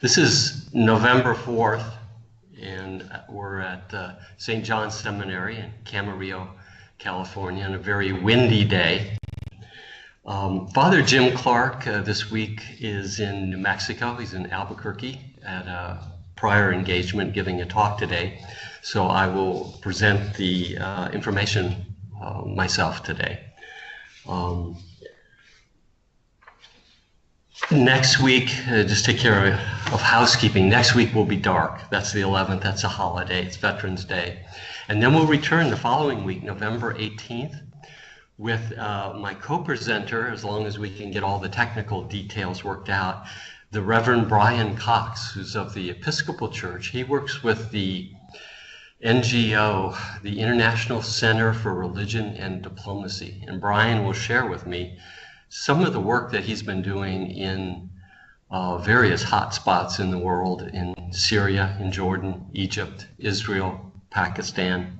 This is November 4th, and we're at St. John's Seminary in Camarillo, California, on a very windy day. Father Jim Clark this week is in New Mexico. He's in Albuquerque at a prior engagement giving a talk today. So I will present the information myself today. Next week, just take care of housekeeping. Next week will be dark. That's the 11th. That's a holiday. It's Veterans Day. And then we'll return the following week, November 18th, with my co-presenter, as long as we can get all the technical details worked out, the Reverend Brian Cox, who's of the Episcopal Church. He works with the NGO, the International Center for Religion and Diplomacy. And Brian will share with me some of the work that he's been doing in various hot spots in the world, in Syria, in Jordan, Egypt, Israel, Pakistan.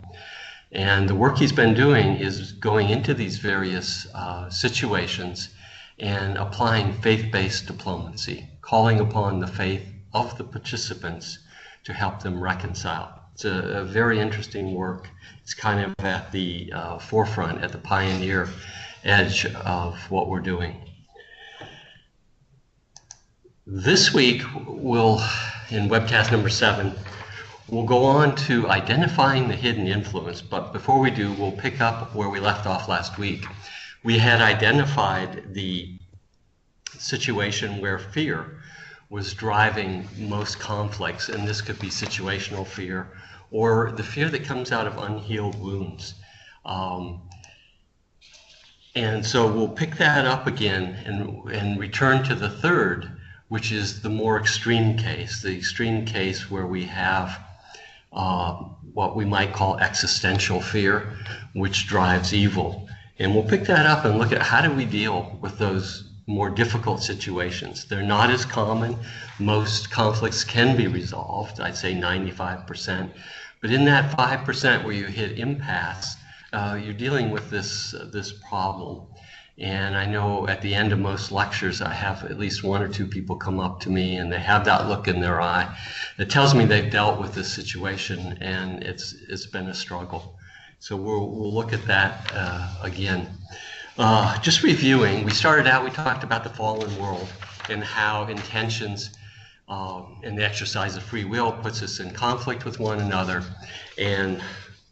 And the work he's been doing is going into these various situations and applying faith-based diplomacy, calling upon the faith of the participants to help them reconcile. It's a very interesting work. It's kind of at the forefront, at the pioneer edge of what we're doing. This week, in webcast number 7, we'll go on to identifying the hidden influence, but before we do, we'll pick up where we left off last week. We had identified the situation where fear was driving most conflicts, and this could be situational fear or the fear that comes out of unhealed wounds. And so we'll pick that up again and return to the third, which is the more extreme case, the extreme case where we have what we might call existential fear, which drives evil. And we'll pick that up and look at how do we deal with those more difficult situations. They're not as common. Most conflicts can be resolved, I'd say 95%. But in that 5% where you hit impasse, you're dealing with this problem. And I know at the end of most lectures, I have at least 1 or 2 people come up to me and they have that look in their eye that tells me they've dealt with this situation and it's been a struggle. So we'll look at that again. Just reviewing, we talked about the fallen world and how intentions and the exercise of free will puts us in conflict with one another. And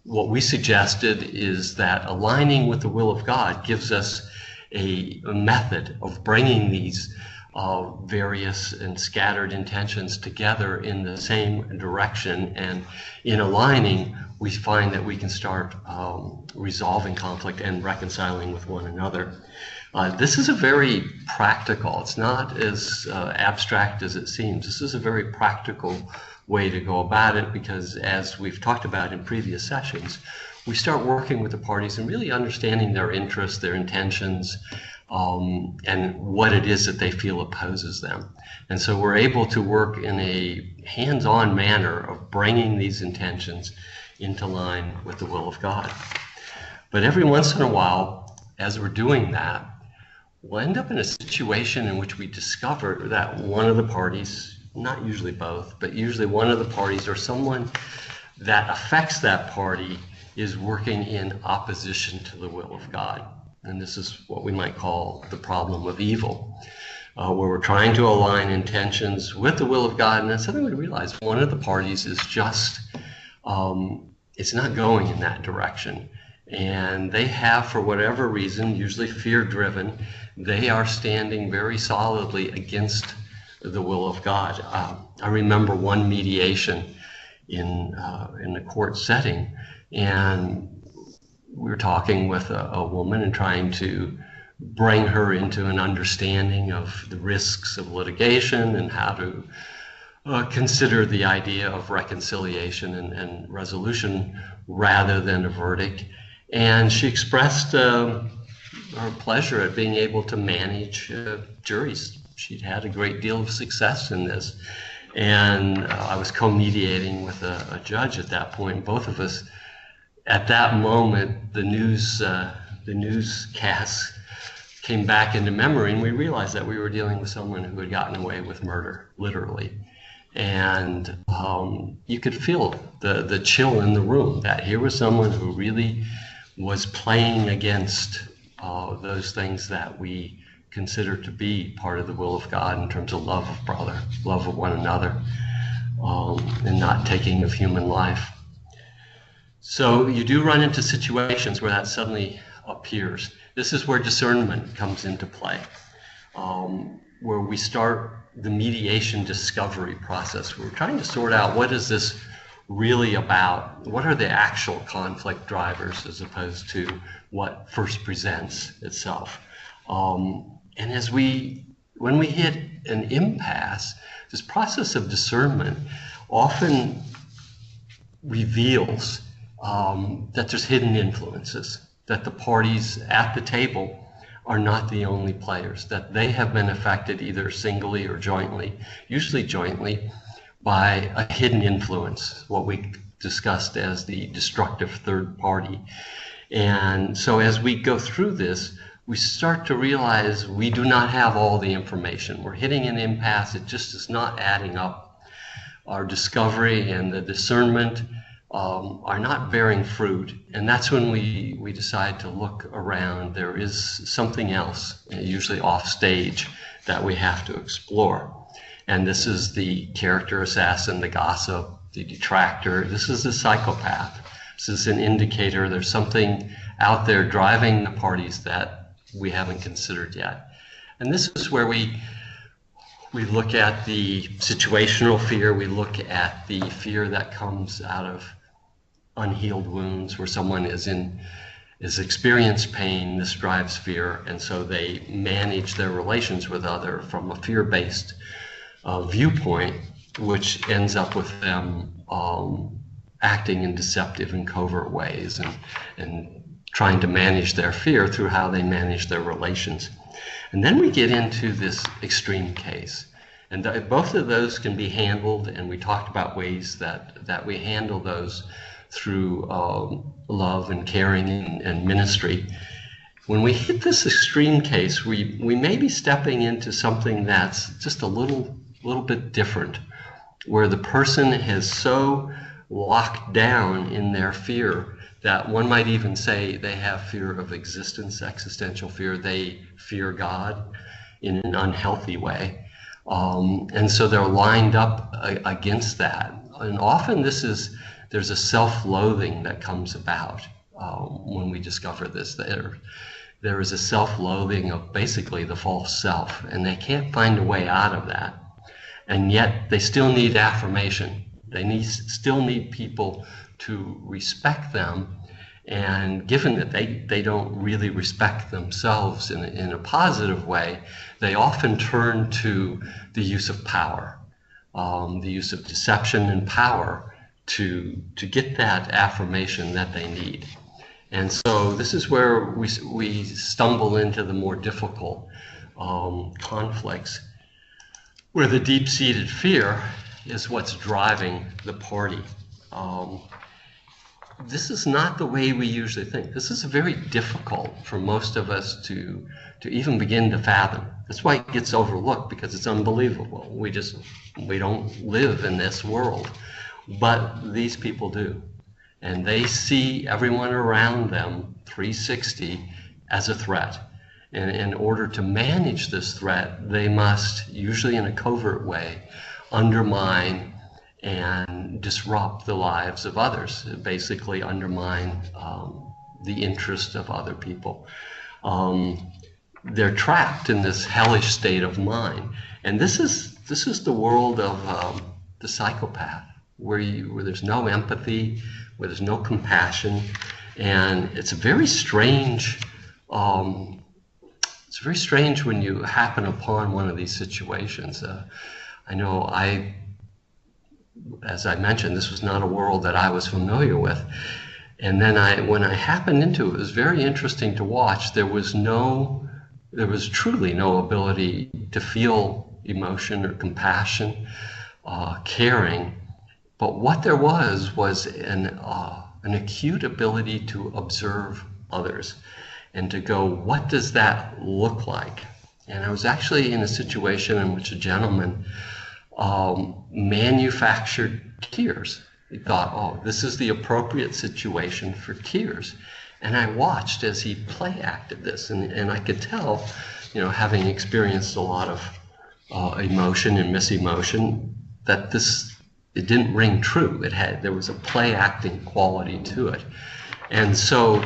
what we suggested is that aligning with the will of God gives us a method of bringing these various and scattered intentions together in the same direction. And in aligning, we find that we can start resolving conflict and reconciling with one another. This is a very practical, it's not as abstract as it seems. This is a very practical way to go about it because, as we've talked about in previous sessions, we start working with the parties and really understanding their interests, their intentions, and what it is that they feel opposes them. And so we're able to work in a hands-on manner of bringing these intentions into line with the will of God. But every once in a while, as we're doing that, we'll end up in a situation in which we discover that one of the parties, not usually both, but usually one of the parties or someone that affects that party is working in opposition to the will of God. And this is what we might call the problem of evil, where we're trying to align intentions with the will of God, and then suddenly we realize one of the parties is just, it's not going in that direction. And they have, for whatever reason, usually fear-driven, they are standing very solidly against the will of God. I remember one mediation in the court setting, and we were talking with a woman and trying to bring her into an understanding of the risks of litigation and how to consider the idea of reconciliation and resolution rather than a verdict. And she expressed her pleasure at being able to manage juries. She'd had a great deal of success in this. And I was co-mediating with a judge at that point. Both of us, at that moment, the newscasts came back into memory, and we realized that we were dealing with someone who had gotten away with murder, literally. And you could feel the chill in the room, that here was someone who really was playing against those things that we consider to be part of the will of God in terms of love of brother, love of one another, and not taking of human life. So you do run into situations where that suddenly appears. This is where discernment comes into play, where we start the mediation discovery process. We're trying to sort out, what is this really about? What are the actual conflict drivers as opposed to what first presents itself? And when we hit an impasse, this process of discernment often reveals that there's hidden influences, that the parties at the table are not the only players, that they have been affected either singly or jointly, usually jointly, by a hidden influence, what we discussed as the destructive third party. And so as we go through this, we start to realize we do not have all the information. We're hitting an impasse. It just is not adding up. Our discovery and the discernment are not bearing fruit, and that's when we decide to look around. There is something else, usually off stage, that we have to explore. And this is the character assassin, the gossip, the detractor. This is the psychopath. This is an indicator there's something out there driving the parties that we haven't considered yet. And this is where we look at the situational fear. We look at the fear that comes out of unhealed wounds, where someone is experienced pain. This drives fear, and so they manage their relations with other from a fear-based viewpoint, which ends up with them acting in deceptive and covert ways and trying to manage their fear through how they manage their relations. And then we get into this extreme case. And both of those can be handled, and we talked about ways that we handle those through love and caring and ministry. When we hit this extreme case, we may be stepping into something that's just a little bit different, where the person has so locked down in their fear that one might even say they have fear of existence, existential fear. They fear God in an unhealthy way. And so they're lined up against that. And often there's a self-loathing that comes about when we discover this. There is a self-loathing of basically the false self, and they can't find a way out of that. And yet they still need affirmation. They still need people to respect them. And given that they don't really respect themselves in a positive way, they often turn to the use of power, the use of deception and power to get that affirmation that they need. And so this is where we stumble into the more difficult conflicts, where the deep-seated fear is what's driving the party. This is not the way we usually think. This is very difficult for most of us to even begin to fathom. That's why it gets overlooked, because it's unbelievable. We don't live in this world, but these people do. And they see everyone around them 360 as a threat. And in order to manage this threat, they must, usually in a covert way, undermine and disrupt the lives of others, basically undermine the interest of other people. They're trapped in this hellish state of mind. And this is the world of the psychopath, where there's no empathy, where there's no compassion, and it's very strange. It's very strange when you happen upon one of these situations. I know as I mentioned, this was not a world that I was familiar with. And then when I happened into it, it was very interesting to watch. There was truly no ability to feel emotion or compassion, caring. But what there was an acute ability to observe others and to go, what does that look like? And I was actually in a situation in which a gentleman manufactured tears. He thought, oh, this is the appropriate situation for tears. And I watched as he play acted this, and I could tell, you know, having experienced a lot of emotion and misemotion, that it didn't ring true. There was a play acting quality to it. And so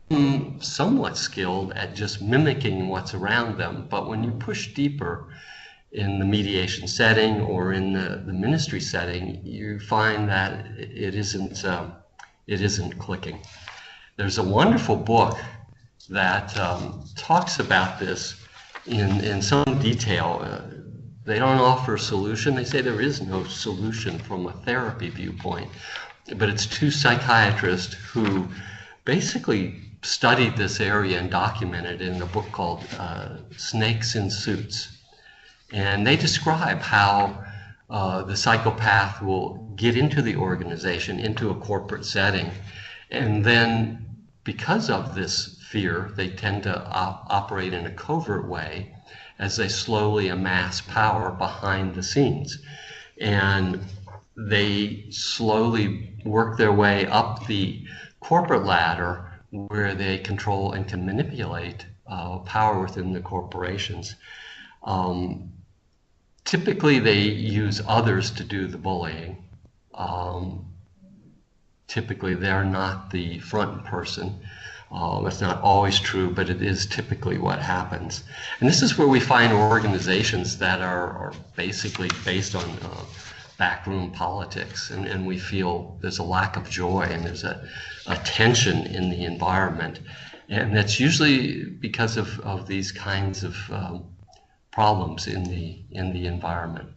I'm somewhat skilled at just mimicking what's around them, but when you push deeper in the mediation setting or in the ministry setting, you find that it isn't clicking. There's a wonderful book that talks about this in some detail. They don't offer a solution. They say there is no solution from a therapy viewpoint, but it's two psychiatrists who basically studied this area and documented it in a book called Snakes in Suits. And they describe how the psychopath will get into the organization, into a corporate setting, and then because of this fear, they tend to operate in a covert way as they slowly amass power behind the scenes. And they slowly work their way up the corporate ladder where they control and can manipulate power within the corporations. Typically, they use others to do the bullying. Typically, they're not the front person. That's not always true, but it is typically what happens. And this is where we find organizations that are basically based on backroom politics, and we feel there's a lack of joy and there's a tension in the environment. And that's usually because of these kinds of problems in the environment.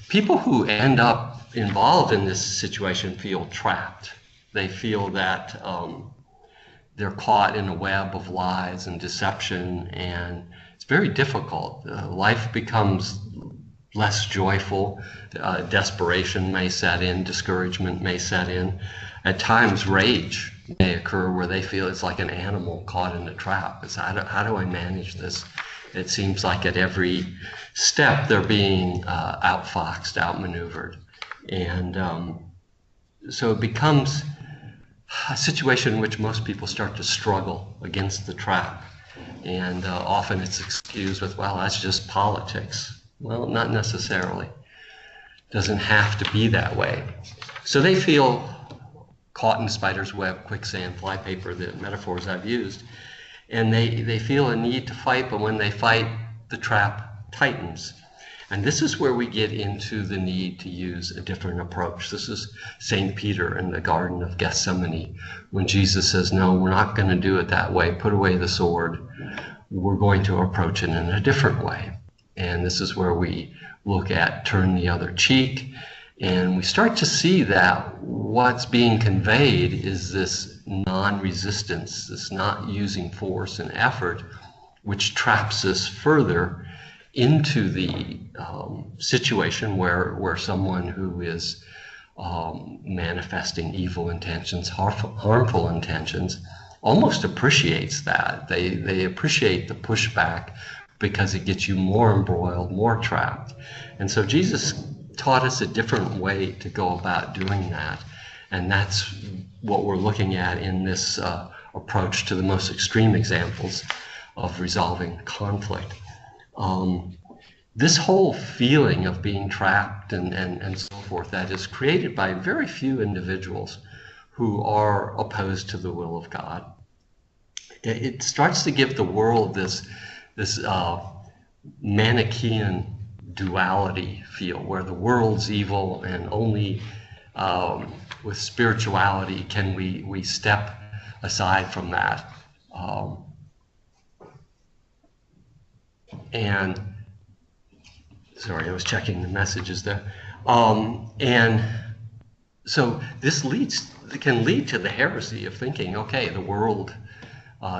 People who end up involved in this situation feel trapped. They feel that they're caught in a web of lies and deception, and it's very difficult. Life becomes less joyful. Desperation may set in, discouragement may set in. At times, rage may occur where they feel it's like an animal caught in a trap. It's how do I manage this? It seems like at every step they're being outfoxed, outmaneuvered. And so it becomes a situation in which most people start to struggle against the trap. And often it's excused with, well, that's just politics. Well, not necessarily. It doesn't have to be that way. So they feel caught in spider's web, quicksand, flypaper, the metaphors I've used. And they feel a need to fight, but when they fight, the trap tightens. And this is where we get into the need to use a different approach. This is St. Peter in the Garden of Gethsemane, when Jesus says, no, we're not going to do it that way. Put away the sword. We're going to approach it in a different way. And this is where we look at turn the other cheek. And we start to see that what's being conveyed is this non-resistance, this not using force and effort, which traps us further into the situation where someone who is manifesting evil intentions, harmful intentions, almost appreciates that. They appreciate the pushback because it gets you more embroiled, more trapped. And so Jesus taught us a different way to go about doing that. And that's what we're looking at in this approach to the most extreme examples of resolving conflict. This whole feeling of being trapped and so forth, that is created by very few individuals who are opposed to the will of God. It starts to give the world this Manichaean duality feel, where the world's evil and only with spirituality can we step aside from that. And sorry, I was checking the messages there. And so this can lead to the heresy of thinking, okay, the world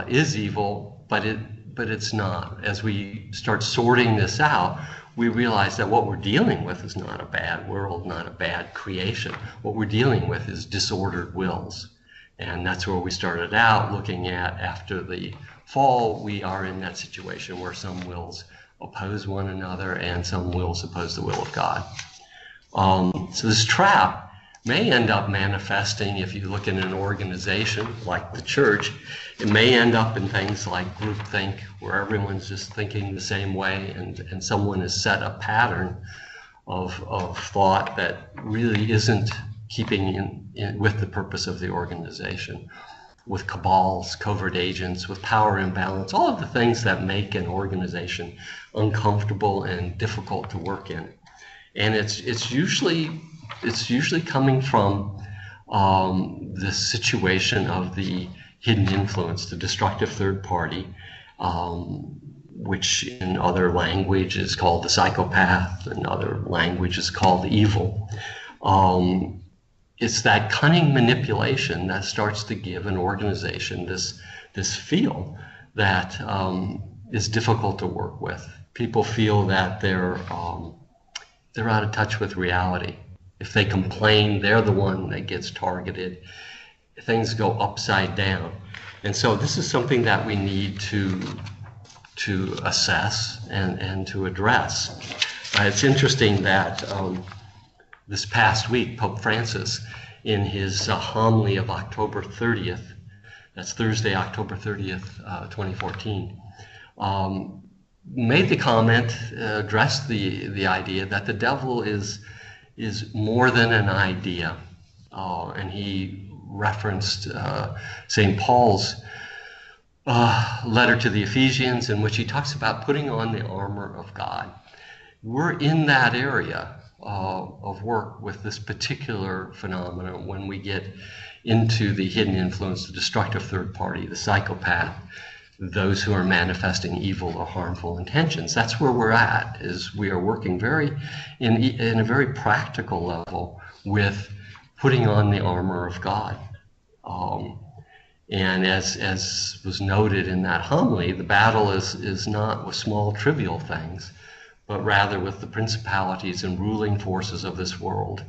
is evil, but it's not. As we start sorting this out, we realize that what we're dealing with is not a bad world, not a bad creation. What we're dealing with is disordered wills. And that's where we started out looking at after the fall. We are in that situation where some wills oppose one another, and some wills oppose the will of God. So this trap may end up manifesting, if you look in an organization like the church, it may end up in things like groupthink, where everyone's just thinking the same way, and someone has set a pattern of thought that really isn't keeping in with the purpose of the organization, with cabals, covert agents, with power imbalance, all of the things that make an organization uncomfortable and difficult to work in. And it's usually coming from the situation of the hidden influence, the destructive third party, which in other language is called the psychopath, in other language is called evil. It's that cunning manipulation that starts to give an organization this feel that is difficult to work with. People feel that they're out of touch with reality. If they complain, they're the one that gets targeted. Things go upside down. And so this is something that we need to assess and to address. It's interesting that this past week, Pope Francis, in his homily of October 30th, that's Thursday, October 30th, 2014, made the comment, addressed the idea that the devil is more than an idea. And he referenced St. Paul's letter to the Ephesians, in which he talks about putting on the armor of God. We're in that area of work with this particular phenomenon when we get into the hidden influence, the destructive third party, the psychopath, those who are manifesting evil or harmful intentions. That's where we're at, is we are working in a very practical level with putting on the armor of God. And as was noted in that homily, the battle is not with small trivial things, but rather with the principalities and ruling forces of this world,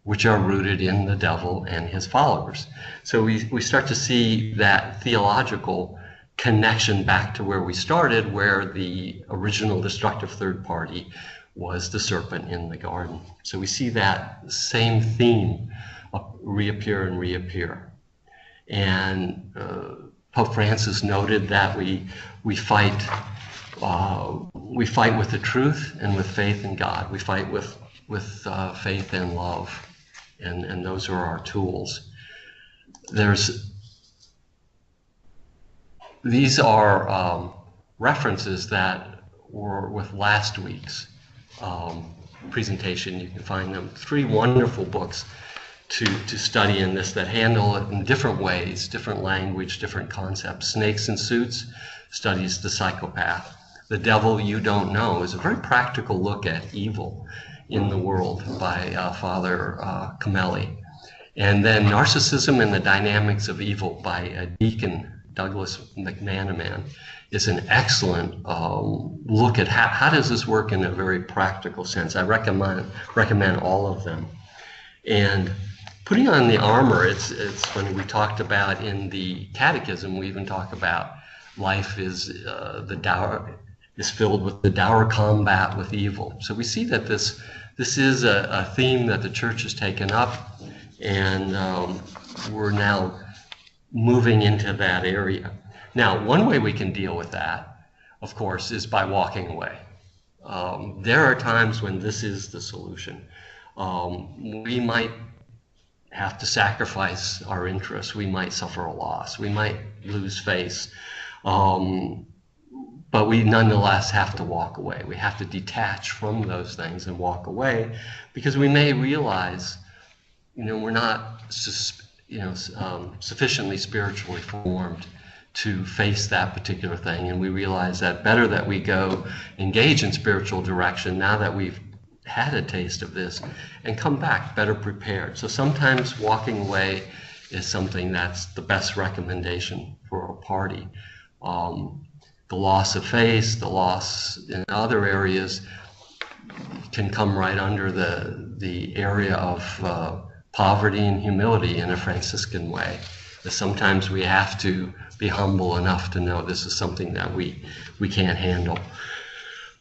which are rooted in the devil and his followers. So we start to see that theological connection back to where we started, where the original destructive third party was the serpent in the garden. So we see that same theme reappear and reappear. And Pope Francis noted that we fight with the truth and with faith in God. We fight with faith and love, and those are our tools. These are references that were with last week's presentation. You can find them. 3 wonderful books to study in this that handle it in different ways, different language, different concepts. Snakes and Suits studies the psychopath. The Devil You Don't Know is a very practical look at evil in the world by Father Camelli. And then Narcissism and the Dynamics of Evil by Deacon Douglas McManaman is an excellent look at how does this work in a very practical sense. I recommend all of them. And putting on the armor, it's funny, we talked about in the catechism, we even talk about life is filled with the dour combat with evil. So we see that this is a theme that the church has taken up, and we're now moving into that area. Now, one way we can deal with that, of course, is by walking away. There are times when this is the solution. We might have to sacrifice our interests. We might suffer a loss. We might lose face. But we nonetheless have to walk away. We have to detach from those things and walk away, because we may realize, we're not sufficiently spiritually formed to face that particular thing, and we realize that better that we go engage in spiritual direction now that we've had a taste of this, and come back better prepared. So sometimes walking away is something that's the best recommendation for a party. The loss of face, the loss in other areas can come right under the area of poverty and humility in a Franciscan way. That sometimes we have to be humble enough to know this is something that we can't handle.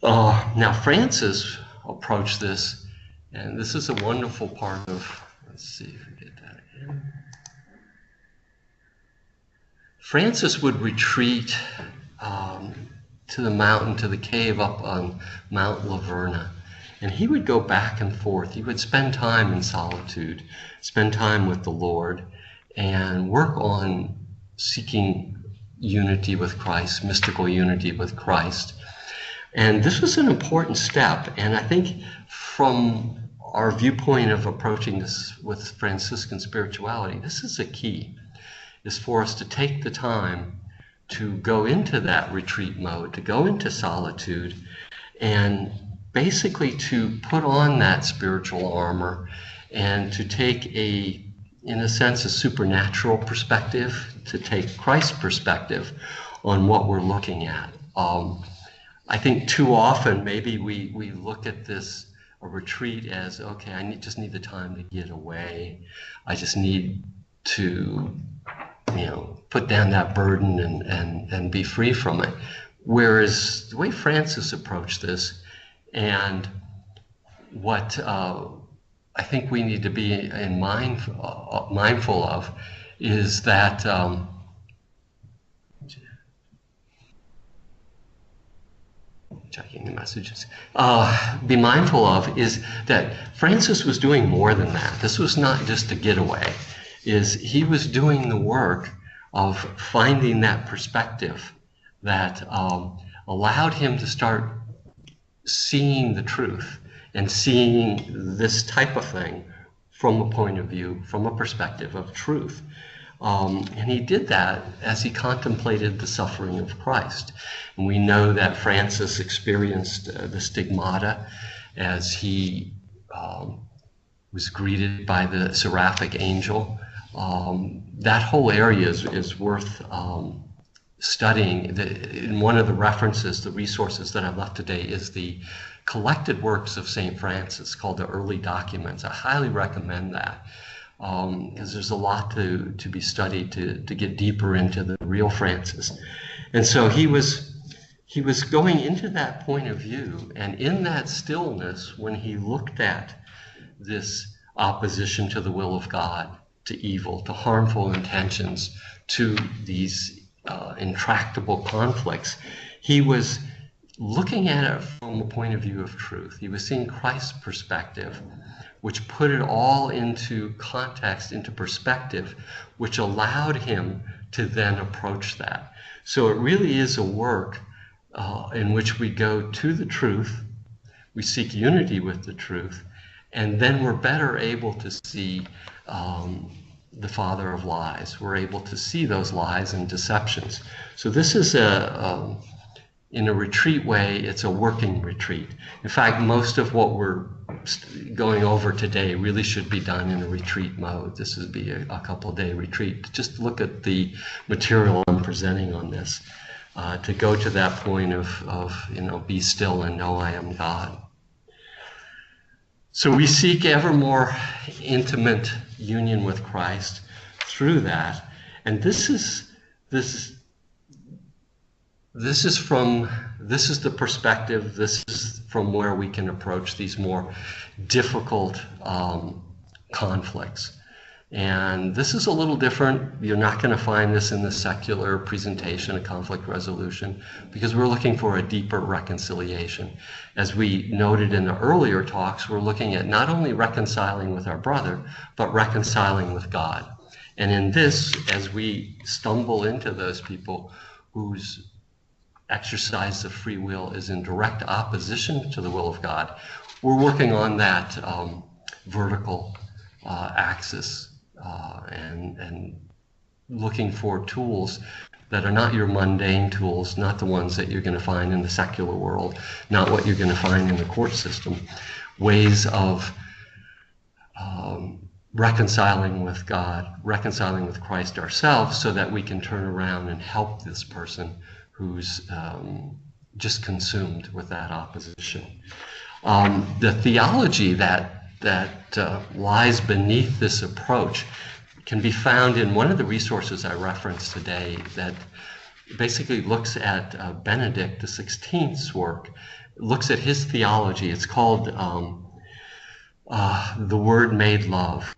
Now, Francis approached this, and this is a wonderful part of, let's see if we get that again. Francis would retreat to the mountain, to the cave up on Mount Laverna, and he would go back and forth. He would spend time in solitude, spend time with the Lord, and work on seeking unity with Christ, mystical unity with Christ. And this was an important step, and I think from our viewpoint of approaching this with Franciscan spirituality, this is a key, is for us to take the time to go into that retreat mode, to go into solitude, and basically to put on that spiritual armor and to take in a sense, a supernatural perspective, to take Christ's perspective on what we're looking at. I think too often maybe we look at a retreat as, okay, I just need the time to get away. I just need to, put down that burden and be free from it. Whereas the way Francis approached this, and what I think we need to be mindful of, is that checking the messages. Be mindful of is that Francis was doing more than that. This was not just a getaway. He was doing the work of finding that perspective that allowed him to start seeing the truth and seeing this type of thing from a point of view, from a perspective of truth. And he did that as he contemplated the suffering of Christ. And we know that Francis experienced the stigmata as he was greeted by the seraphic angel. That whole area is worth studying. In one of the references, the resources that I've left today, is the collected works of St. Francis called the Early Documents. I highly recommend that. Because there's a lot to be studied to get deeper into the real Francis. And so he was going into that point of view, and in that stillness, when he looked at this opposition to the will of God, to evil, to harmful intentions, to these intractable conflicts, he was looking at it from a point of view of truth. He was seeing Christ's perspective, which put it all into context, into perspective, which allowed him to then approach that. So it really is a work in which we go to the truth, we seek unity with the truth, and then we're better able to see the father of lies. We're able to see those lies and deceptions. So this is in a retreat way, it's a working retreat. In fact, most of what we're going over today really should be done in a retreat mode. This would be a couple-day retreat. Just look at the material I'm presenting on this, to go to that point of be still and know I am God. So we seek ever more intimate union with Christ through that, and this is the perspective, this is from where we can approach these more difficult conflicts. And this is a little different. You're not going to find this in the secular presentation of conflict resolution, because we're looking for a deeper reconciliation. As we noted in the earlier talks, we're looking at not only reconciling with our brother, but reconciling with God. And in this, as we stumble into those people whose exercise of free will is in direct opposition to the will of God, we're working on that vertical axis and looking for tools that are not your mundane tools, not the ones that you're going to find in the secular world, not what you're going to find in the court system, ways of reconciling with God, reconciling with Christ ourselves, so that we can turn around and help this person who's just consumed with that opposition. The theology that lies beneath this approach can be found in one of the resources I referenced today, that basically looks at Benedict XVI's work looks at his theology. It's called The Word Made Love.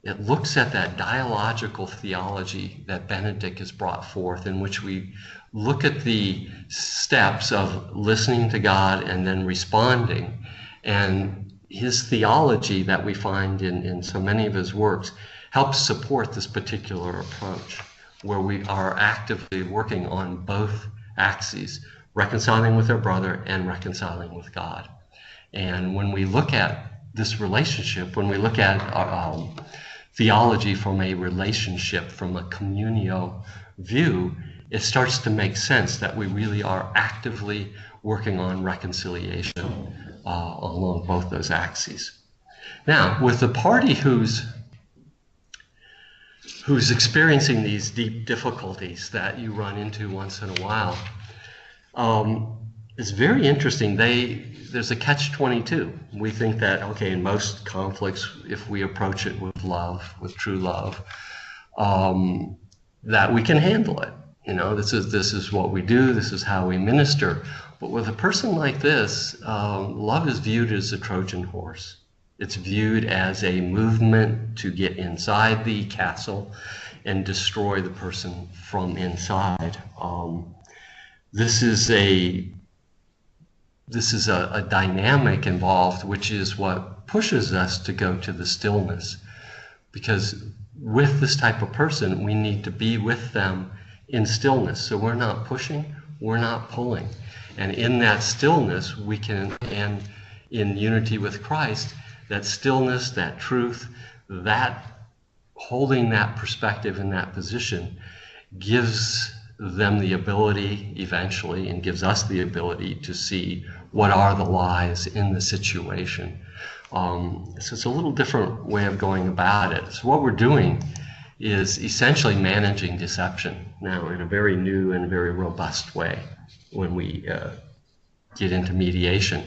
It looks at that dialogical theology that Benedict has brought forth, in which we look at the steps of listening to God and then responding. And his theology that we find in so many of his works helps support this particular approach, where we are actively working on both axes, reconciling with our brother and reconciling with God. And when we look at this relationship, when we look at theology from a relationship, from a communio view, it starts to make sense that we really are actively working on reconciliation along both those axes. Now, with the party who's experiencing these deep difficulties that you run into once in a while, it's very interesting. There's a catch-22. We think that, okay, in most conflicts, if we approach it with love, with true love, that we can handle it. You know, this is what we do. This is how we minister. But with a person like this, love is viewed as a Trojan horse. It's viewed as a movement to get inside the castle and destroy the person from inside. This is a dynamic involved, which is what pushes us to go to the stillness. Because with this type of person, we need to be with them in stillness. So we're not pushing, we're not pulling. And in that stillness, we can, and in unity with Christ, that stillness, that truth, that holding that perspective in that position gives them the ability eventually, and gives us the ability to see what are the lies in the situation. So it's a little different way of going about it. So what we're doing is essentially managing deception now in a very new and very robust way when we get into mediation.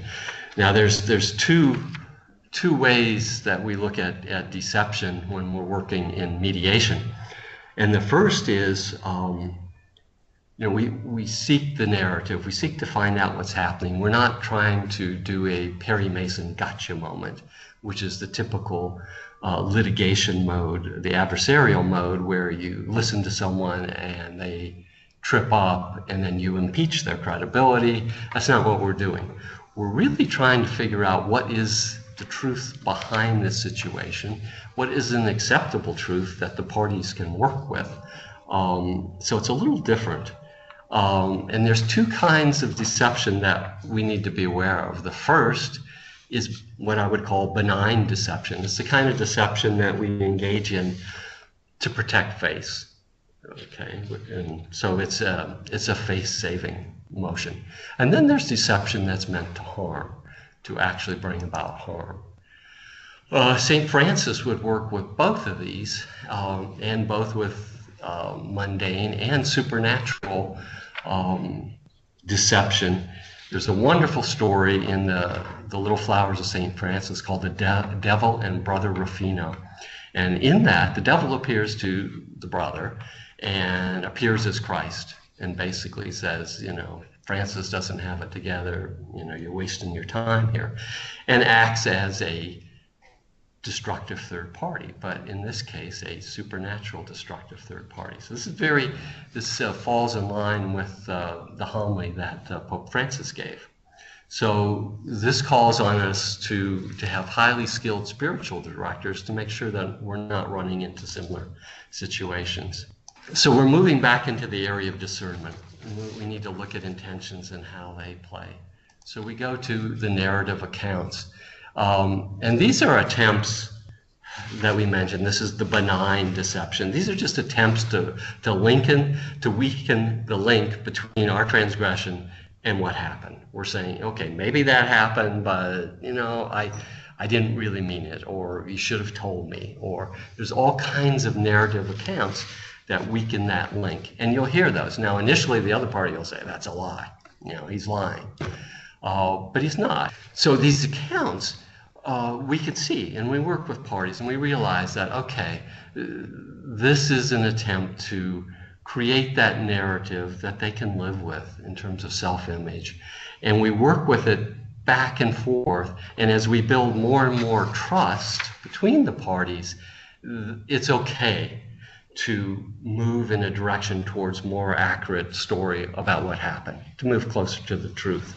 Now there's two ways that we look at deception when we're working in mediation. And the first is, we seek the narrative. We seek to find out what's happening. We're not trying to do a Perry Mason gotcha moment, which is the typical litigation mode, the adversarial mode, where you listen to someone and they trip up and then you impeach their credibility. That's not what we're doing. We're really trying to figure out what is the truth behind this situation, what is an acceptable truth that the parties can work with. So it's a little different. And there's two kinds of deception that we need to be aware of. The first is what I would call benign deception. It's the kind of deception that we engage in to protect face. Okay, and so it's a face-saving motion. And then there's deception that's meant to harm, to actually bring about harm. St. Francis would work with both of these, and both with mundane and supernatural deception. There's a wonderful story in the Little Flowers of St. Francis called The Devil and Brother Rufino. And in that, the devil appears to the brother and appears as Christ and basically says, Francis doesn't have it together, you're wasting your time here, and acts as a destructive third party, but in this case, a supernatural destructive third party. So this falls in line with the homily that Pope Francis gave. So this calls on us to have highly skilled spiritual directors to make sure that we're not running into similar situations. So we're moving back into the area of discernment. We need to look at intentions and how they play. So we go to the narrative accounts. And these are attempts that we mentioned. This is the benign deception. These are just attempts to weaken the link between our transgression and what happened. We're saying, okay, maybe that happened, but I didn't really mean it, or you should have told me, or there's all kinds of narrative accounts that weaken that link. And you'll hear those. Now, initially, the other party will say, that's a lie. He's lying. But he's not. So these accounts, we can see, and we work with parties, and we realize that, okay, this is an attempt to create that narrative that they can live with in terms of self-image. And we work with it back and forth. And as we build more and more trust between the parties, it's okay to move in a direction towards more accurate story about what happened, to move closer to the truth.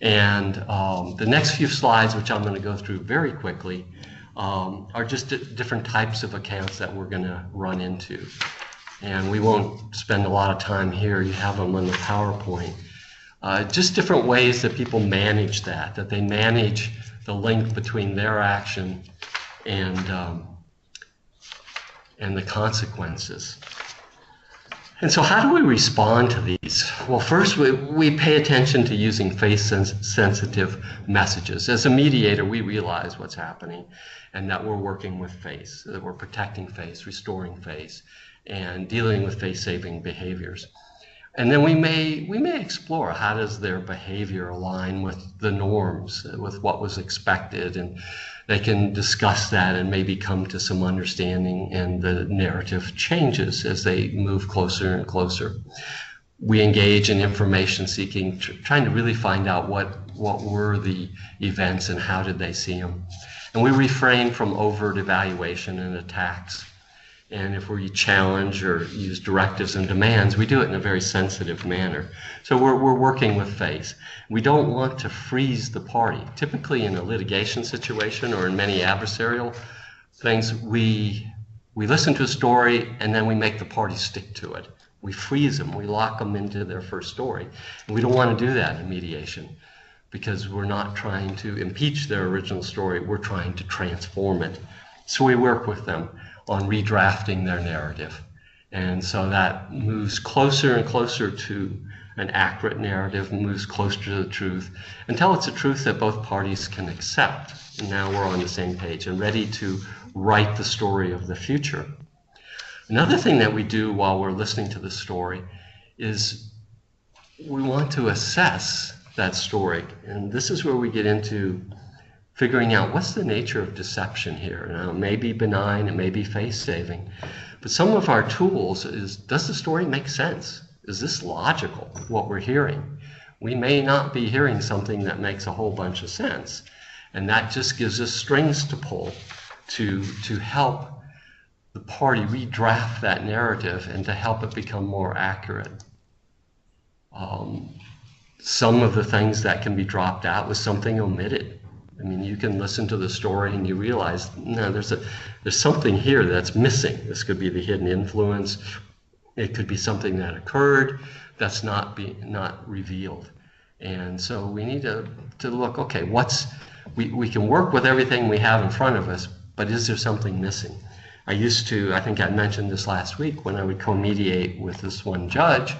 And the next few slides, which I'm going to go through very quickly, are just different types of accounts that we're going to run into. And we won't spend a lot of time here. You have them on the PowerPoint. Just different ways that people manage that they manage the link between their action and the consequences. And so how do we respond to these? Well, first, we pay attention to using face-sensitive messages. As a mediator, we realize what's happening and that we're working with face, that we're protecting face, restoring face, and dealing with face-saving behaviors. And then we may explore how does their behavior align with the norms, with what was expected, and they can discuss that and maybe come to some understanding, and the narrative changes as they move closer and closer. We engage in information seeking, trying to really find out what were the events and how did they see them. And we refrain from overt evaluation and attacks. And if we challenge or use directives and demands, we do it in a very sensitive manner. So we're working with face. We don't want to freeze the party. Typically in a litigation situation or in many adversarial things, we listen to a story and then we make the party stick to it. We freeze them, we lock them into their first story. And we don't want to do that in mediation because we're not trying to impeach their original story, we're trying to transform it. So we work with them on redrafting their narrative. And so that moves closer and closer to an accurate narrative, moves closer to the truth, until it's a truth that both parties can accept. And now we're on the same page and ready to write the story of the future. Another thing that we do while we're listening to the story is we want to assess that story. And this is where we get into figuring out what's the nature of deception here. Now, it may be benign, it may be face-saving, but some of our tools is, does the story make sense? Is this logical, what we're hearing? We may not be hearing something that makes a whole bunch of sense, and that just gives us strings to pull to help the party redraft that narrative and to help it become more accurate. Some of the things that can be dropped out was something omitted. I mean, you can listen to the story and you realize, no, there's something here that's missing. This could be the hidden influence. It could be something that occurred that's not revealed. And so we need to look, okay, we can work with everything we have in front of us, but is there something missing? I think I mentioned this last week, when I would co-mediate with this one judge,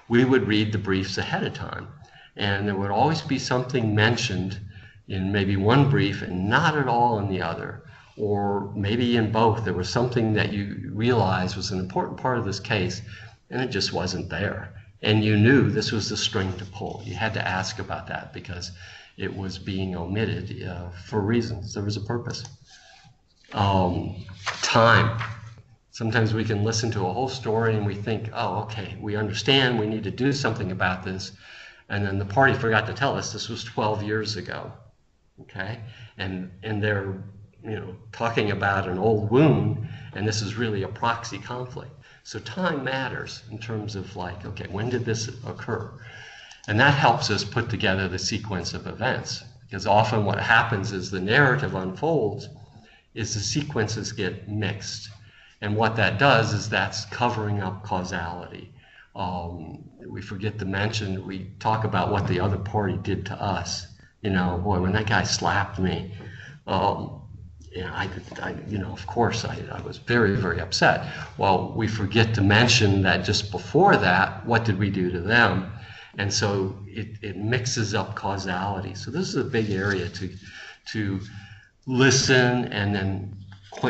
we would read the briefs ahead of time. And there would always be something mentioned in maybe one brief and not at all in the other, or maybe in both. There was something that you realized was an important part of this case and it just wasn't there. And you knew this was the string to pull. You had to ask about that because it was being omitted for reasons. There was a purpose. Time. Sometimes we can listen to a whole story and we think, oh, okay, we understand, we need to do something about this. And then the party forgot to tell us this was 12 years ago. Okay, and they're talking about an old wound, and this is really a proxy conflict. So time matters in terms of like, okay, when did this occur? And that helps us put together the sequence of events, because often what happens is the narrative unfolds, is the sequences get mixed, and what that does is that's covering up causality. We forget to mention, we talk about what the other party did to us. Boy, when that guy slapped me, of course, I was very, very upset. Well, we forget to mention that just before that, what did we do to them? And so it mixes up causality. So this is a big area to listen and then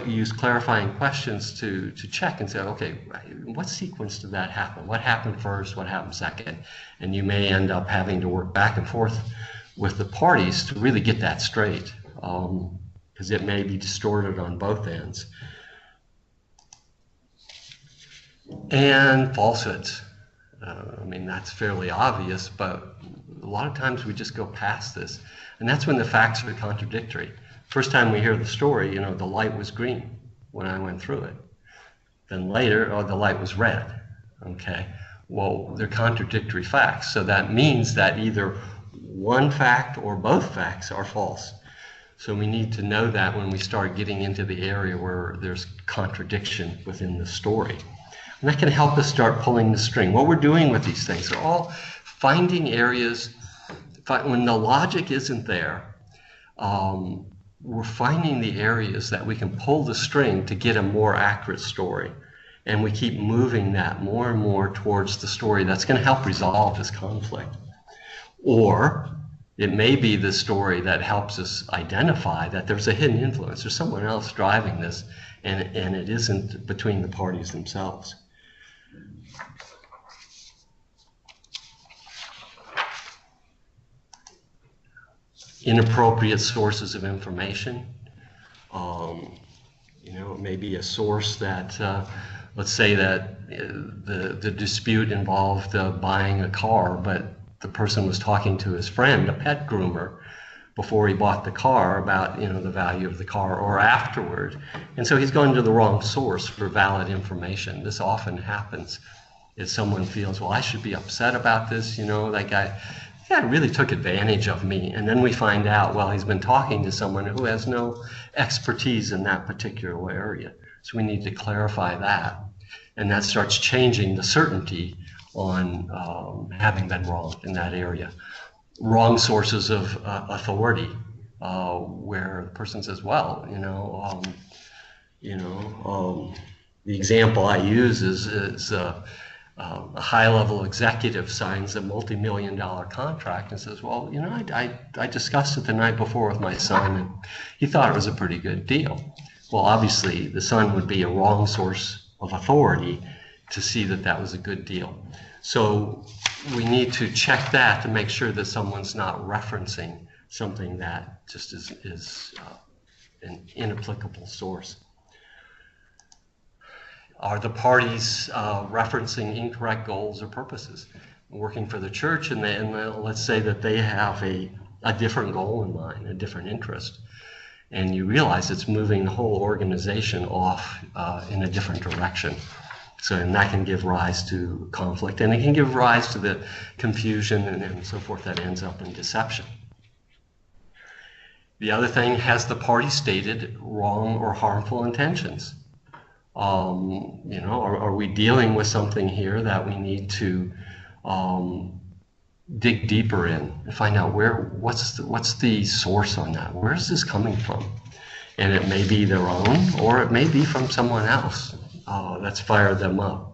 use clarifying questions to check and say, okay, what sequence did that happen? What happened first? What happened second? And you may end up having to work back and forth with the parties to really get that straight, because it may be distorted on both ends. And falsehoods. That's fairly obvious, but a lot of times we just go past this. And that's when the facts are contradictory. First time we hear the story, you know, the light was green when I went through it. Then later, oh, the light was red. Okay. Well, they're contradictory facts. So that means that either one fact or both facts are false. So we need to know that when we start getting into the area where there's contradiction within the story. And that can help us start pulling the string. What we're doing with these things are all finding areas, when the logic isn't there, we're finding the areas that we can pull the string to get a more accurate story. And we keep moving that more and more towards the story that's going to help resolve this conflict. Or it may be the story that helps us identify that there's a hidden influence. There's someone else driving this, and it isn't between the parties themselves. Inappropriate sources of information. You know, it may be a source that, let's say that the dispute involved buying a car, but the person was talking to his friend, a pet groomer, before he bought the car about, you know, the value of the car, or afterward. And so he's going to the wrong source for valid information. This often happens if someone feels, well, I should be upset about this, you know, that guy really took advantage of me. And then we find out, well, he's been talking to someone who has no expertise in that particular area. So we need to clarify that. And that starts changing the certainty on having been wrong in that area. Wrong sources of authority, where the person says, well, the example I use is a high-level executive signs a multi-million-dollar contract and says, well, you know, I discussed it the night before with my son, and he thought it was a pretty good deal. Well, obviously, the son would be a wrong source of authority to see that that was a good deal. So we need to check that to make sure that someone's not referencing something that just is an inapplicable source. Are the parties referencing incorrect goals or purposes? Working for the church, and let's say that they have a different goal in mind, a different interest, and you realize it's moving the whole organization off in a different direction. So, and that can give rise to conflict, and it can give rise to the confusion and so forth that ends up in deception. The other thing, has the party stated wrong or harmful intentions? You know, are we dealing with something here that we need to dig deeper in and find out what's the source on that? Where is this coming from? And it may be their own, or it may be from someone else that's fired them up.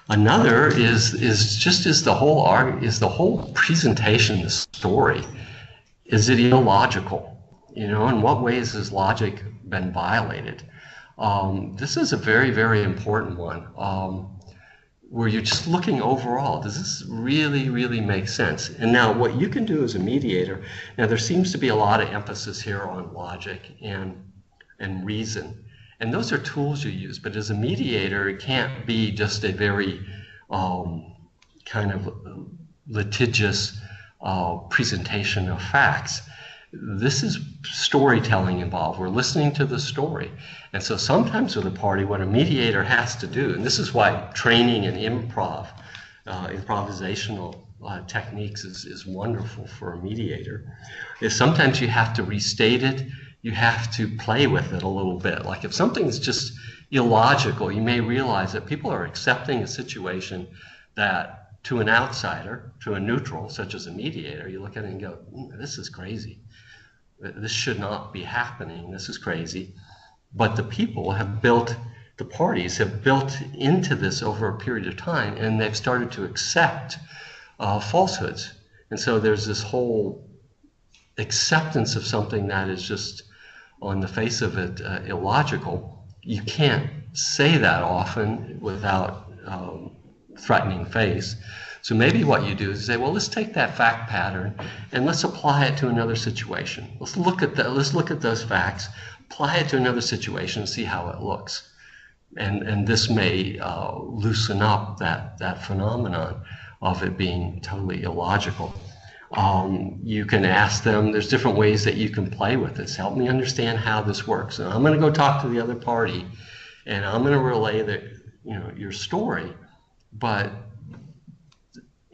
Another is the whole presentation, the story. Is it illogical? You know, in what ways has logic been violated? This is a very, very important one, where you're just looking overall. Does this really, really make sense? And now what you can do as a mediator, now there seems to be a lot of emphasis here on logic and reason. And those are tools you use, but as a mediator, it can't be just a very kind of litigious presentation of facts. This is storytelling involved. We're listening to the story. And so sometimes with a party, what a mediator has to do, and this is why training in improvisational techniques is wonderful for a mediator, is sometimes you have to restate it. You have to play with it a little bit. Like if something's just illogical, you may realize that people are accepting a situation that to an outsider, to a neutral, such as a mediator, you look at it and go, this is crazy. This should not be happening. This is crazy. But the people have built, the parties have built into this over a period of time, and they've started to accept falsehoods. And so there's this whole acceptance of something that is just, on the face of it, illogical. You can't say that often without threatening face. So maybe what you do is say, well, let's take that fact pattern and let's apply it to another situation. Let's look at those facts, apply it to another situation, and see how it looks. and this may loosen up that phenomenon of it being totally illogical. You can ask them, there's different ways that you can play with this. Help me understand how this works. And I'm going to go talk to the other party, and I'm going to relay your story, but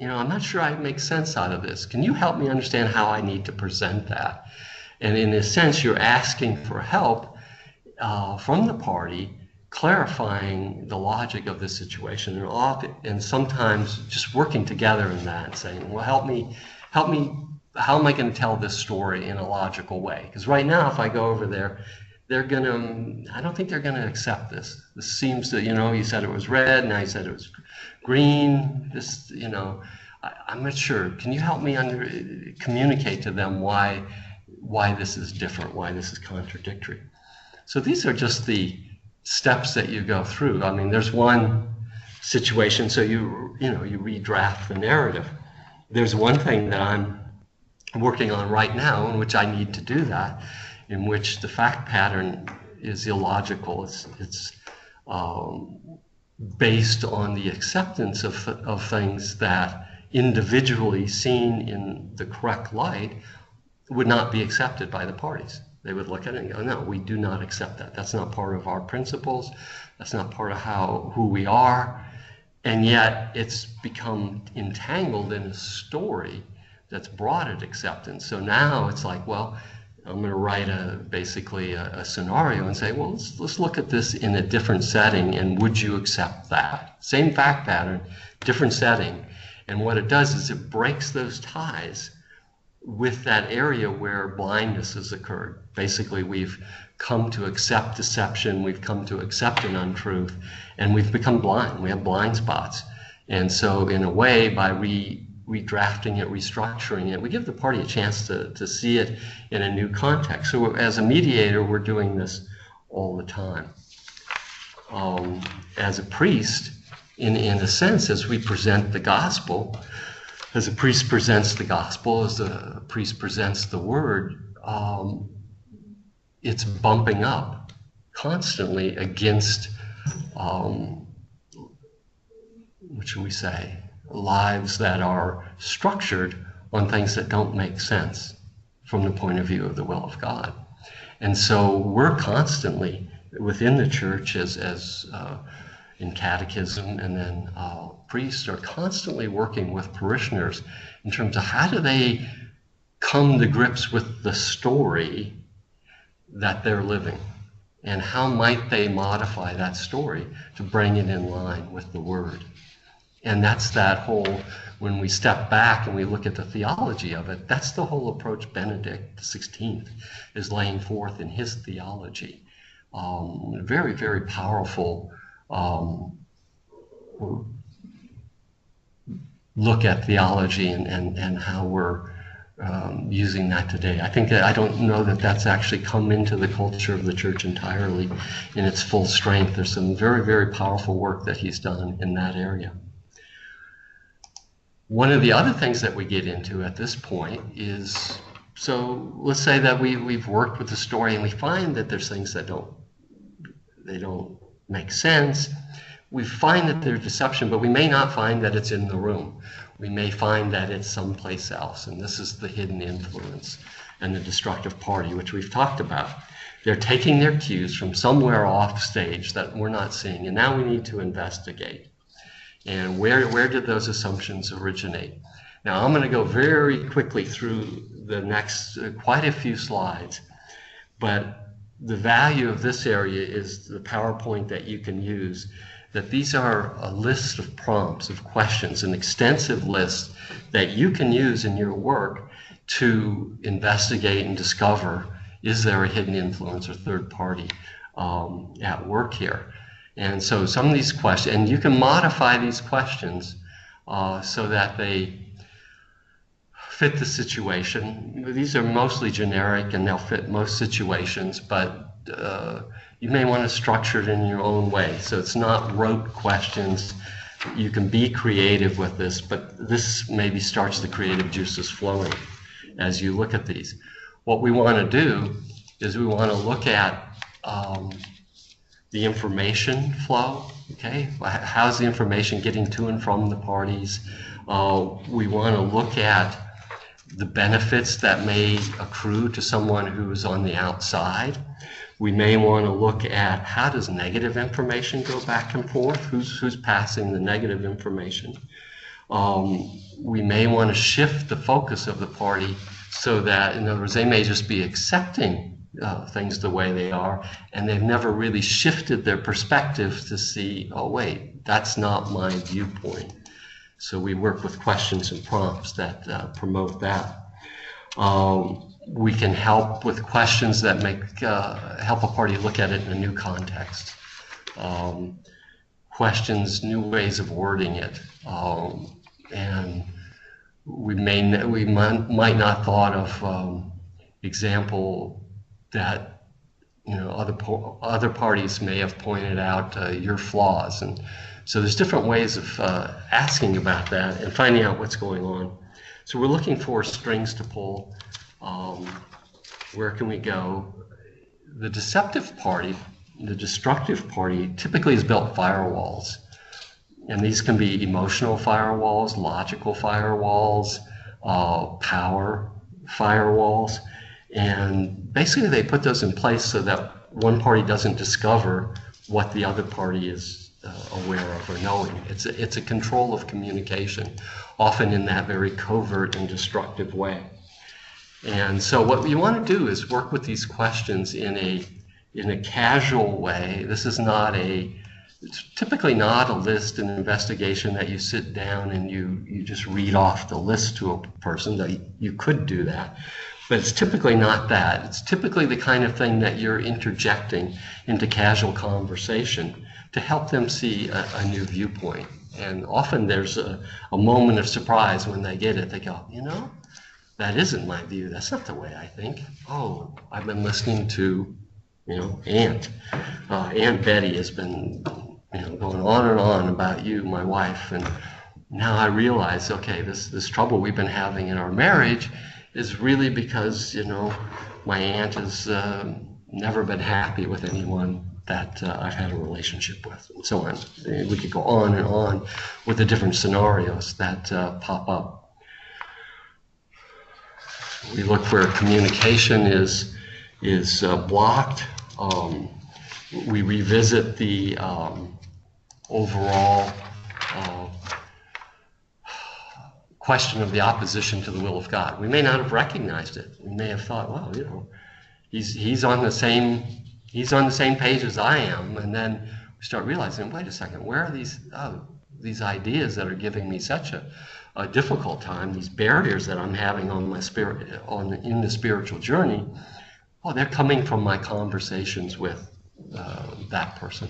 I'm not sure I make sense out of this. Can you help me understand how I need to present that? And in a sense, you're asking for help from the party, clarifying the logic of the situation, and sometimes just working together in that and saying, well, help me, how am I going to tell this story in a logical way? Because right now, if I go over there, I don't think they're going to accept this. This seems to, you said it was red, now you said it was green. I'm not sure. Can you help me communicate to them why this is different, why this is contradictory? So these are just the steps that you go through. I mean, there's one situation, so you redraft the narrative. There's one thing that I'm working on right now in which I need to do that, in which the fact pattern is illogical. It's based on the acceptance of things that individually seen in the correct light would not be accepted by the parties. They would look at it and go, no, we do not accept that. That's not part of our principles. That's not part of who we are. And yet it's become entangled in a story that's brought it acceptance. So now it's like, well, I'm going to write basically a scenario and say, well, let's look at this in a different setting, and would you accept that? Same fact pattern, different setting. And what it does is it breaks those ties with that area where blindness has occurred. Basically, we've come to accept deception, we've come to accept an untruth, and we've become blind. We have blind spots. And so in a way, by redrafting it, restructuring it, we give the party a chance to see it in a new context. So as a mediator, we're doing this all the time. As a priest, in a sense, as we present the gospel, as a priest presents the gospel, as the priest presents the word, it's bumping up constantly against, what should we say, lives that are structured on things that don't make sense from the point of view of the will of God. And so we're constantly within the church, as in catechism, and then priests are constantly working with parishioners in terms of how do they come to grips with the story that they're living, and how might they modify that story to bring it in line with the word. And that's that whole, when we step back and we look at the theology of it, that's the whole approach Benedict XVI is laying forth in his theology. Very, very powerful look at theology and how we're using that today. I don't know that that's actually come into the culture of the church entirely in its full strength. There's some very, very powerful work that he's done in that area. One of the other things that we get into at this point is, so let's say that we've worked with the story and we find that there's things that don't make sense. We find that there's deception, but we may not find that it's in the room. We may find that it's someplace else, and this is the hidden influence and the destructive party, which we've talked about. They're taking their cues from somewhere off stage that we're not seeing, and now we need to investigate. And where did those assumptions originate? Now, I'm going to go very quickly through the next quite a few slides, but the value of this area is the PowerPoint that you can use, that these are a list of prompts, of questions, an extensive list that you can use in your work to investigate and discover, is there a hidden influence or third party at work here? And so some of these questions, and you can modify these questions so that they fit the situation. These are mostly generic and they'll fit most situations, but you may want to structure it in your own way. So it's not rote questions. You can be creative with this, but this maybe starts the creative juices flowing as you look at these. What we want to do is we want to look at the information flow. Okay, how's the information getting to and from the parties? We want to look at the benefits that may accrue to someone who's on the outside. We may want to look at how does negative information go back and forth? Who's passing the negative information? We may want to shift the focus of the party so that, in other words, they may just be accepting things the way they are, and they've never really shifted their perspective to see, oh wait, that's not my viewpoint. So we work with questions and prompts that promote that. We can help with questions that help a party look at it in a new context. Questions, new ways of wording it, and we might not thought of example that other parties may have pointed out your flaws, and so there's different ways of asking about that and finding out what's going on. So we're looking for strings to pull. Where can we go? The deceptive party, the destructive party, typically has built firewalls. And these can be emotional firewalls, logical firewalls, power firewalls. And basically they put those in place so that one party doesn't discover what the other party is aware of or knowing. It's a control of communication, often in that very covert and destructive way. And so what you want to do is work with these questions in a casual way. This is it's typically not a list, an investigation that you sit down and you just read off the list to a person. That you could do that, but it's typically not that. It's typically the kind of thing that you're interjecting into casual conversation to help them see a new viewpoint. And often there's a moment of surprise when they get it. They go, that isn't my view. That's not the way I think. Oh, I've been listening to, Aunt Betty has been, going on and on about you, my wife, and now I realize, okay, this trouble we've been having in our marriage is really because, my aunt has never been happy with anyone that I've had a relationship with, and so on. We could go on and on with the different scenarios that pop up. We look where communication is blocked. We revisit the overall question of the opposition to the will of God. We may not have recognized it. We may have thought, well, he's on the same page as I am, and then we start realizing, wait a second, where are these ideas that are giving me such a difficult time, these barriers that I'm having on my in the spiritual journey? Oh, they're coming from my conversations with that person.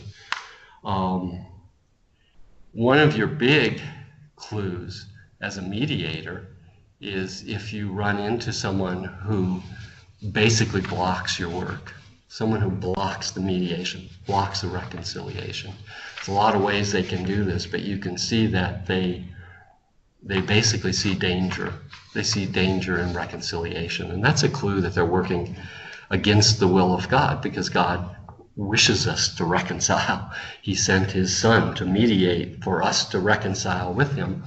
One of your big clues as a mediator is if you run into someone who basically blocks your work, someone who blocks the mediation, blocks the reconciliation. There's a lot of ways they can do this, but you can see that they basically see danger. They see danger in reconciliation, and that's a clue that they're working against the will of God, because God wishes us to reconcile. He sent his son to mediate for us to reconcile with him,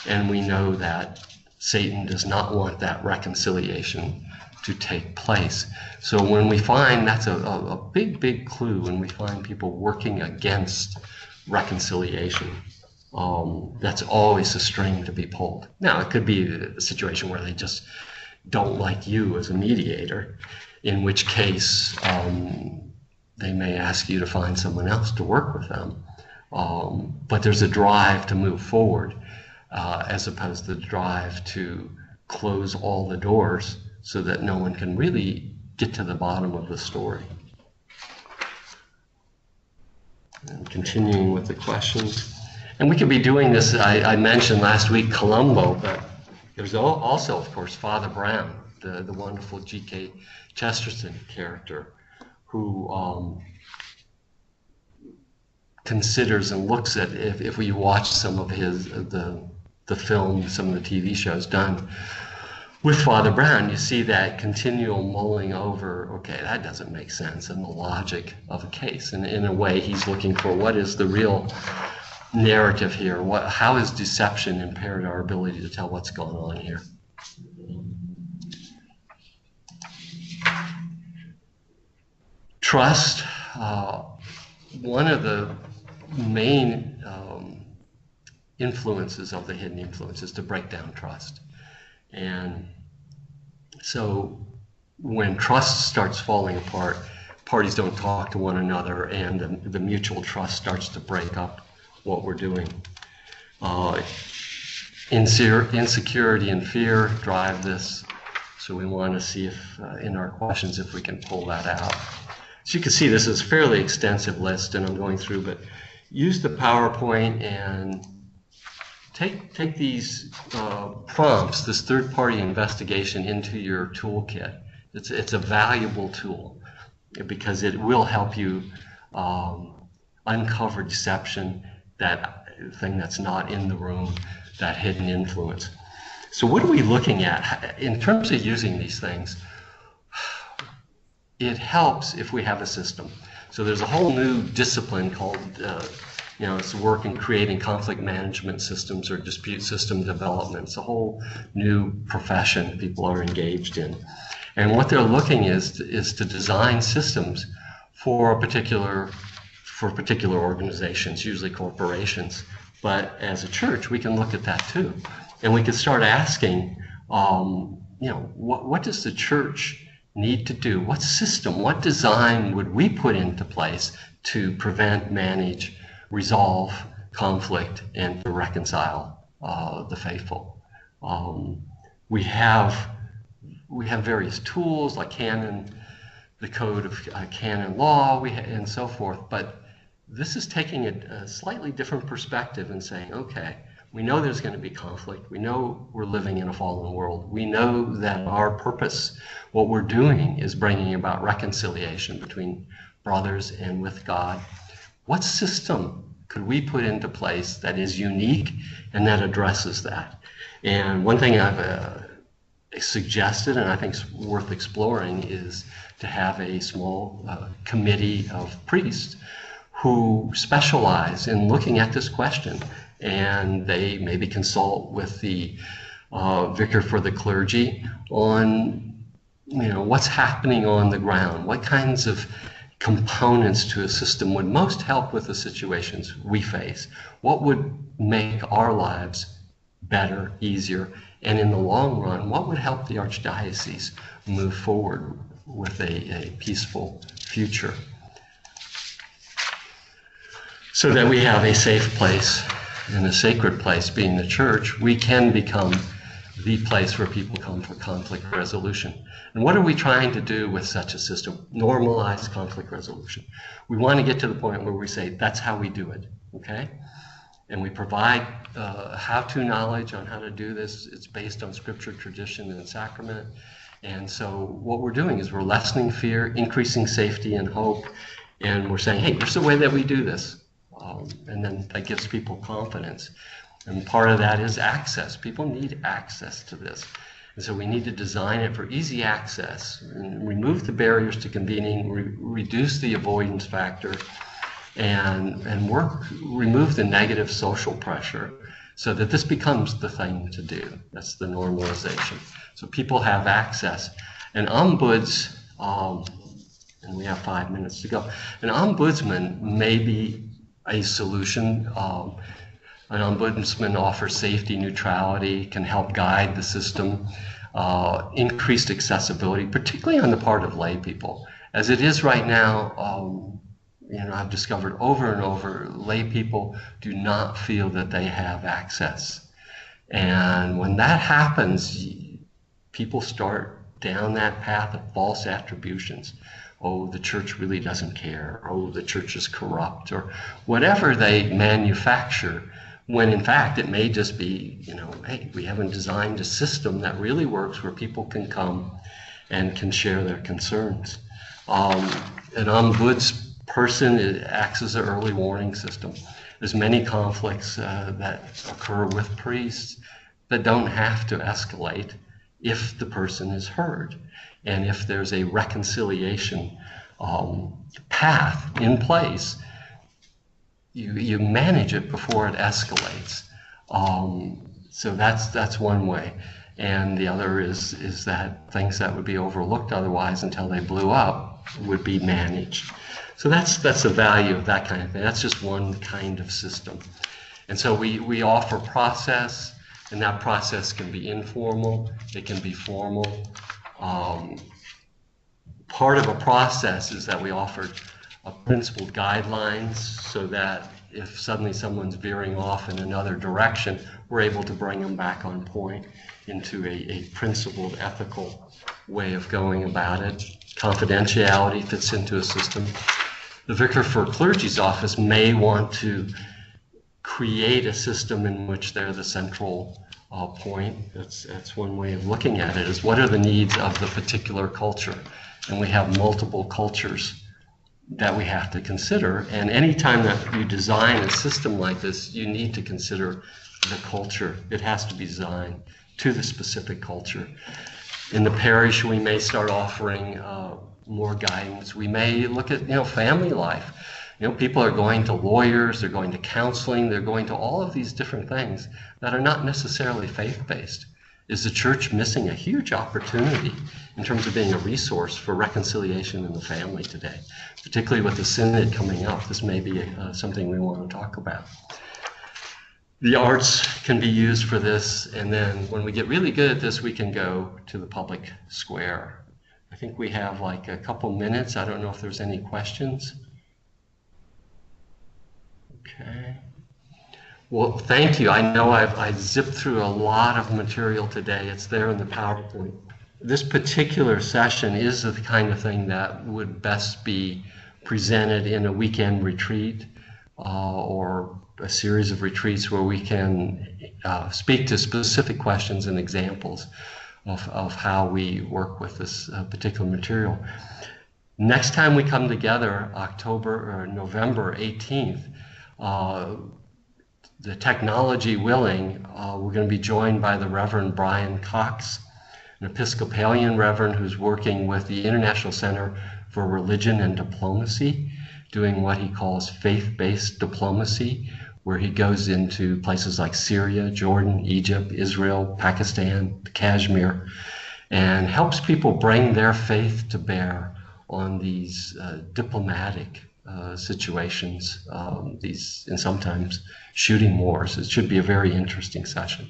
and we know that Satan does not want that reconciliation to take place. So when we find, that's a big clue, when we find people working against reconciliation, that's always a string to be pulled. Now, it could be a situation where they just don't like you as a mediator, in which case they may ask you to find someone else to work with them. But there's a drive to move forward, as opposed to the drive to close all the doors so that no one can really get to the bottom of the story. And continuing with the questions. And we could be doing this, I mentioned last week Columbo, but there's also, of course, Father Brown, the wonderful G.K. Chesterton character, who considers and looks at, if we watch some of the film, some of the TV shows done with Father Brown, you see that continual mulling over, okay, that doesn't make sense, and the logic of a case. And in a way, he's looking for what is the real narrative here? How has deception impaired our ability to tell what's going on here? Trust, one of the main influences of the hidden influence is to break down trust. And so when trust starts falling apart, parties don't talk to one another, and the mutual trust starts to break up what we're doing. Insecurity and fear drive this, so we want to see if in our questions if we can pull that out. So you can see this is a fairly extensive list, and I'm going through, but use the PowerPoint and take these prompts, this third-party investigation, into your toolkit. It's a valuable tool because it will help you uncover deception, that thing that's not in the room, that hidden influence. So what are we looking at in terms of using these things? It helps if we have a system. So there's a whole new discipline called it's work in creating conflict management systems or dispute system development. It's a whole new profession people are engaged in. And what they're looking is to design systems for particular organizations, usually corporations. But as a church, we can look at that too. And we can start asking, what does the church need to do? What system, what design would we put into place to prevent, manage, resolve conflict, and to reconcile the faithful? We have various tools like canon, the code of canon law, and so forth, but this is taking a slightly different perspective and saying, okay, we know there's going to be conflict. We know we're living in a fallen world. We know that our purpose, what we're doing, is bringing about reconciliation between brothers and with God. What system could we put into place that is unique and that addresses that? And one thing I've suggested, and I think is worth exploring, is to have a small committee of priests who specialize in looking at this question, and they maybe consult with the vicar for the clergy on what's happening on the ground, what kinds of components to a system would most help with the situations we face, what would make our lives better, easier, and in the long run, what would help the Archdiocese move forward with a peaceful future, so that we have a safe place and a sacred place, being the church. We can become the place where people come for conflict resolution. And what are we trying to do with such a system? Normalize conflict resolution. We want to get to the point where we say, that's how we do it, okay? And we provide how-to knowledge on how to do this. It's based on scripture, tradition, and sacrament. And so what we're doing is we're lessening fear, increasing safety and hope, and we're saying, hey, here's the way that we do this. And then that gives people confidence. And part of that is access. People need access to this. And so we need to design it for easy access, and remove the barriers to convening, reduce the avoidance factor, and remove the negative social pressure so that this becomes the thing to do. That's the normalization. So people have access. And ombuds, and we have 5 minutes to go, an ombudsman may be a solution. An ombudsman offers safety, neutrality, can help guide the system, increased accessibility, particularly on the part of lay people. As it is right now, I've discovered over and over, lay people do not feel that they have access. And when that happens, people start down that path of false attributions. Oh, the church really doesn't care. Oh, the church is corrupt, or whatever they manufacture, when in fact it may just be, hey, we haven't designed a system that really works where people can come and can share their concerns. An ombuds person acts as an early warning system. There's many conflicts that occur with priests that don't have to escalate, if the person is heard, and if there's a reconciliation path in place, you manage it before it escalates. So that's one way. And the other is that things that would be overlooked otherwise until they blew up would be managed. So that's the value of that kind of thing. That's just one kind of system. And so we offer process, and that process can be informal, it can be formal. Part of a process is that we offer principled guidelines so that if suddenly someone's veering off in another direction, we're able to bring them back on point into a principled, ethical way of going about it. Confidentiality fits into a system. The Vicar for Clergy's office may want to create a system in which they're the central point. That's one way of looking at it, is what are the needs of the particular culture? And we have multiple cultures that we have to consider. And anytime that you design a system like this, you need to consider the culture. It has to be designed to the specific culture. In the parish, we may start offering more guidance. We may look at, family life. People are going to lawyers, they're going to counseling, they're going to all of these different things that are not necessarily faith-based. Is the church missing a huge opportunity in terms of being a resource for reconciliation in the family today? Particularly with the synod coming up, this may be something we want to talk about. The arts can be used for this, and then when we get really good at this, we can go to the public square. I think we have like a couple minutes. I don't know if there's any questions. Okay. Well, thank you. I know I zipped through a lot of material today. It's there in the PowerPoint. This particular session is the kind of thing that would best be presented in a weekend retreat or a series of retreats where we can speak to specific questions and examples of how we work with this particular material. Next time we come together, November 18th, the technology willing, we're going to be joined by the Reverend Brian Cox, an Episcopalian Reverend who's working with the International Center for Religion and Diplomacy, doing what he calls faith-based diplomacy, where he goes into places like Syria, Jordan, Egypt, Israel, Pakistan, Kashmir, and helps people bring their faith to bear on these diplomatic situations, and sometimes shooting wars. It should be a very interesting session.